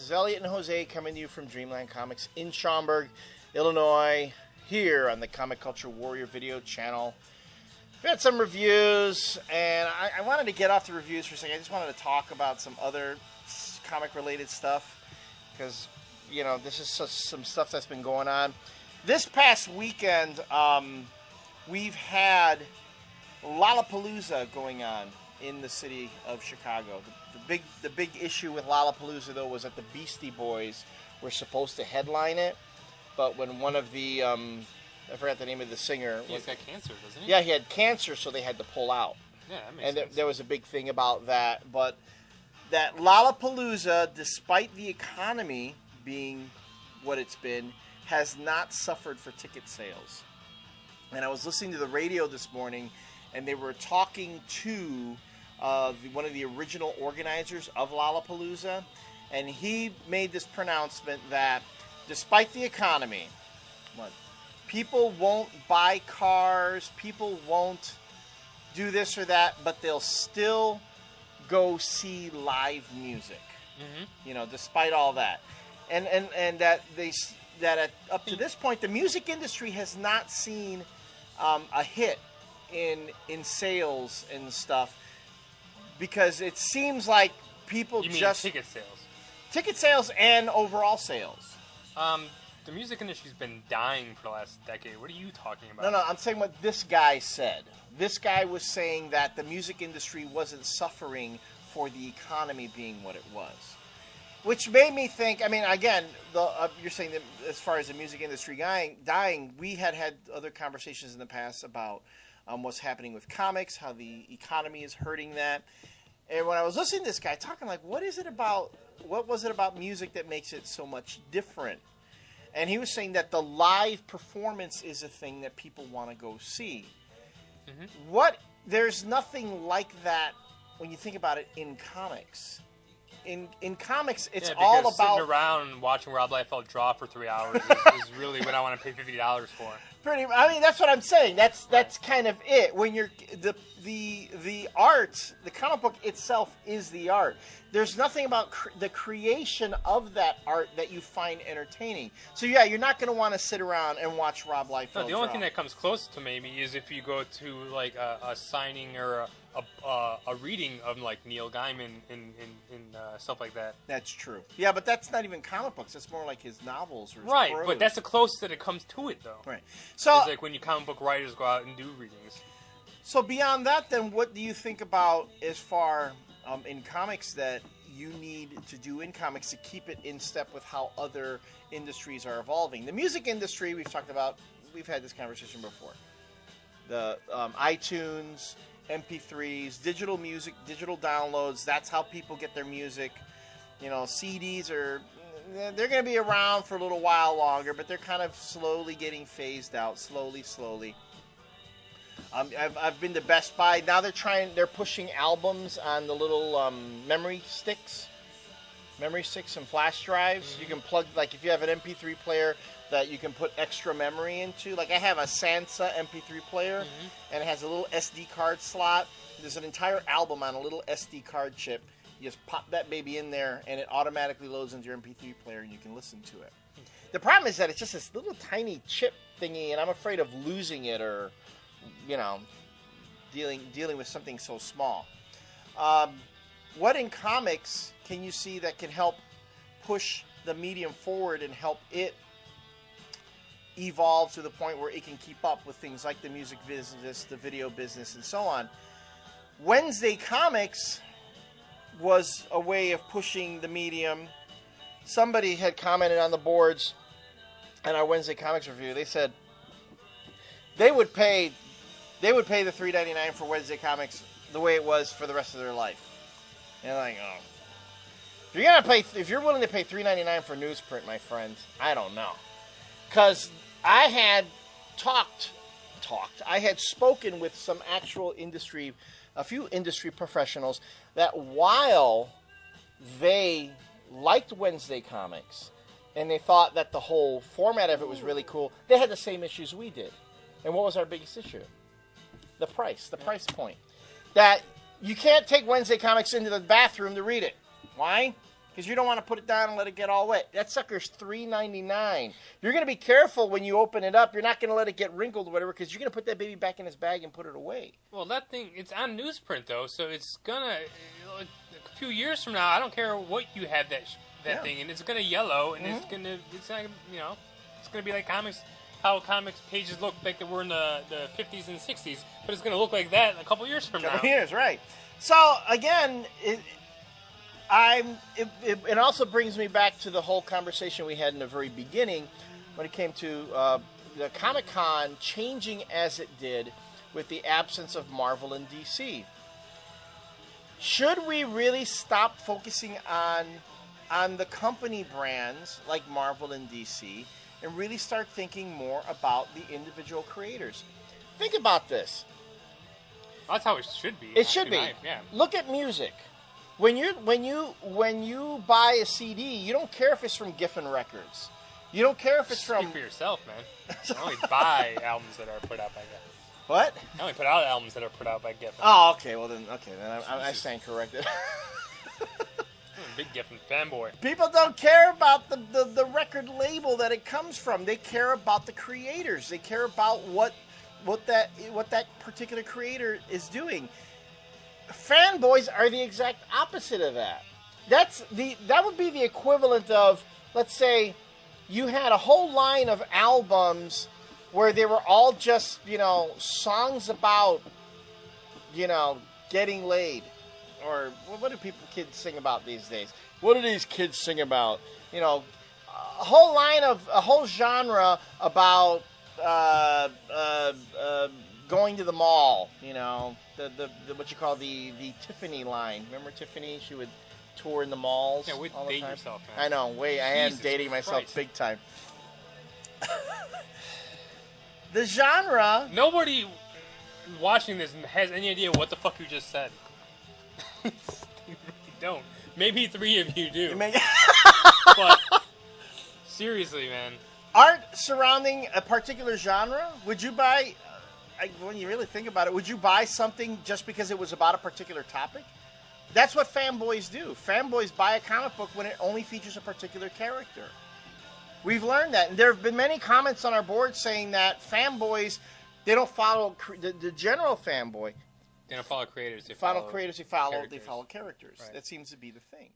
is Elliot and Jose coming to you from Dreamland Comics in Schaumburg, Illinois, here on the Comic Culture Warrior video channel. We've had some reviews, and I wanted to get off the reviews for a second. I just wanted to talk about some other comic-related stuff, because, you know, this is some stuff that's been going on. This past weekend, we've had Lollapalooza going on in the city of Chicago. The big issue with Lollapalooza, though, was that the Beastie Boys were supposed to headline it, but when one of the I forgot the name of the singer. He's got cancer, doesn't he? Yeah, he had cancer, so they had to pull out. Yeah, that makes sense. There was a big thing about that, but that Lollapalooza, despite the economy being what it's been, has not suffered for ticket sales. And I was listening to the radio this morning, and they were talking to one of the original organizers of Lollapalooza, and he made this pronouncement that despite the economy, people won't buy cars, people won't do this or that, but they'll still go see live music. Mm-hmm. You know, despite all that, and that up to this point, the music industry has not seen a hit in sales and stuff, because it seems like people just ticket sales and overall sales. The music industry's been dying for the last decade. What are you talking about? No, I'm saying what this guy said. This guy was saying that the music industry wasn't suffering for the economy being what it was. Which made me think, I mean, again, you're saying that as far as the music industry dying, we had other conversations in the past about what's happening with comics, how the economy is hurting that. And when I was listening to this guy talking, like, what was it about music that makes it so much different? And he was saying that the live performance is a thing that people want to go see. Mm-hmm. There's nothing like that when you think about it in comics. In comics, it's all about sitting around and watching Rob Liefeld draw for 3 hours is really what I want to pay $50 for. I mean, that's what I'm saying. That's kind of it. When you're the art, the comic book itself is the art. There's nothing about the creation of that art that you find entertaining. So yeah, you're not going to want to sit around and watch Rob Liefeld. No, the only thing that comes close to maybe is if you go to like a signing or a reading of like Neil Gaiman and stuff like that. That's true. Yeah, but that's not even comic books. That's more like his novels or his right. prose. But that's the closest that it comes to it, though. Right. So it's like when you comic book writers go out and do readings. So beyond that, then, what do you think about as far in comics that you need to do in comics to keep it in step with how other industries are evolving? The music industry, we've talked about, we've had this conversation before. The iTunes, MP3s, digital music, digital downloads, that's how people get their music. You know, CDs they're going to be around for a little while longer, but they're kind of slowly getting phased out, slowly. I've been to Best Buy. Now they're pushing albums on the little memory sticks and flash drives. Mm-hmm. You can plug, like if you have an MP3 player that you can put extra memory into. Like I have a Sansa MP3 player, mm-hmm. and it has a little SD card slot. There's an entire album on a little SD card chip. You just pop that baby in there, and it automatically loads into your MP3 player, and you can listen to it. The problem is that it's just this little tiny chip thingy, and I'm afraid of losing it or, you know, dealing with something so small. What in comics can you see that can help push the medium forward and help it evolve to the point where it can keep up with things like the music business, the video business, and so on? Wednesday Comics was a way of pushing the medium. Somebody had commented on the boards in our Wednesday Comics review. They said they would pay the $3.99 for Wednesday Comics the way it was for the rest of their life. And I'm like, oh, if you're willing to pay $3.99 for newsprint, my friend, I don't know, because I had I had spoken with some actual a few industry professionals that while they liked Wednesday Comics and they thought that the whole format of it was really cool, they had the same issues we did. And what was our biggest issue? The price point. That you can't take Wednesday Comics into the bathroom to read it. Why? because you don't want to put it down and let it get all wet. That sucker's $3.99. You're going to be careful when you open it up. You're not going to let it get wrinkled or whatever, because you're going to put that baby back in its bag and put it away. Well, that thing, it's on newsprint, though, so it's going to, a few years from now, I don't care what you had that thing, and it's going to yellow, and it's going to, it's not, it's going to be like comics, how comics pages look like they were in the 50s and 60s, but it's going to look like that a couple years from now. Couple years, right. So, again, it also brings me back to the whole conversation we had in the very beginning when it came to the Comic-Con changing as it did with the absence of Marvel and DC. Should we really stop focusing on the company brands like Marvel and DC and really start thinking more about the individual creators? Think about this. That's how it should be. It should be. Yeah. Look at music. When you buy a CD, you don't care if it's from Giffen Records. You don't care if it's from... Speak for yourself, man. I only buy albums that are put out by Giffen. What? I only put out albums that are put out by Giffen. Oh, okay. Well, then I stand corrected. I'm a big Giffen fanboy. People don't care about the record label that it comes from. They care about the creators. They care about what that particular creator is doing. Fanboys are the exact opposite of that. That would be the equivalent of, let's say, you had a whole line of albums where they were all just, songs about, getting laid. Or what do kids sing about these days? What do these kids sing about? A whole genre about going to the mall. The what you call the Tiffany line. Remember Tiffany? She would tour in the malls. Yeah, all the date time. yourself, man. I know. I am dating myself Christ. big time. The genre. Nobody watching this has any idea what the fuck you just said. You really don't. Maybe 3 of you do. But seriously, man. Art surrounding a particular genre. Would you buy? When you really think about it, would you buy something just because it was about a particular topic? That's what fanboys do. Fanboys buy a comic book when it only features a particular character. We've learned that. And there have been many comments on our board saying that fanboys, they don't follow the general fanboy. They don't follow creators. They follow creators. They follow characters. Right. That seems to be the thing.